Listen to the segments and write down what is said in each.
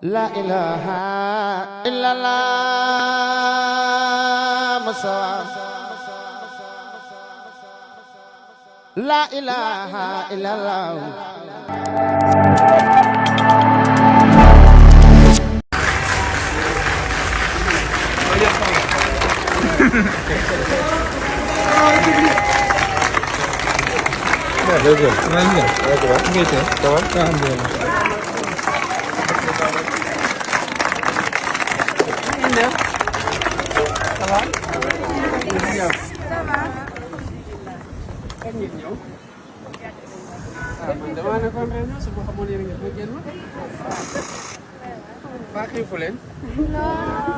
La ilaha illallah Mustafa. La ilaha illallah.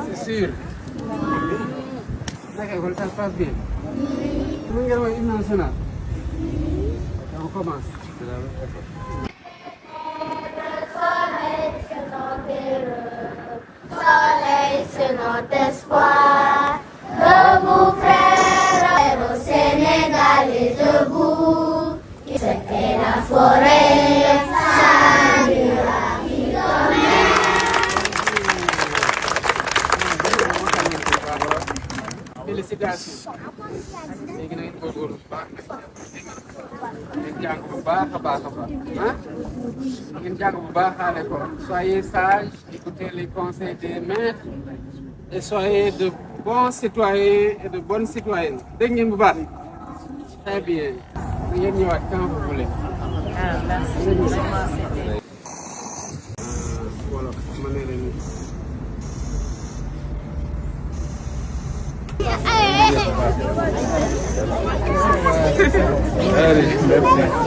C'est sûr. D'accord, ça se passe bien. Comment vous avez une nationale? On commence. Soleil sur notre espoir, debout frères, au Sénégal est debout. C'était la forêt, salut la vie Félicitations. léegi nag góorgóorlu bu baax ngeen jàng bu baax a baax a baax ah ngeen jàng bu baax à l'école. Soyez sages, écoutez les conseils des maîtres et soyez de bons citoyens et de bonnes citoyennes. dégg ngeen bu baax. Très bien. da ngeen ñëwaat quand vous voulez. wolof ma ne leen. Allez, merci.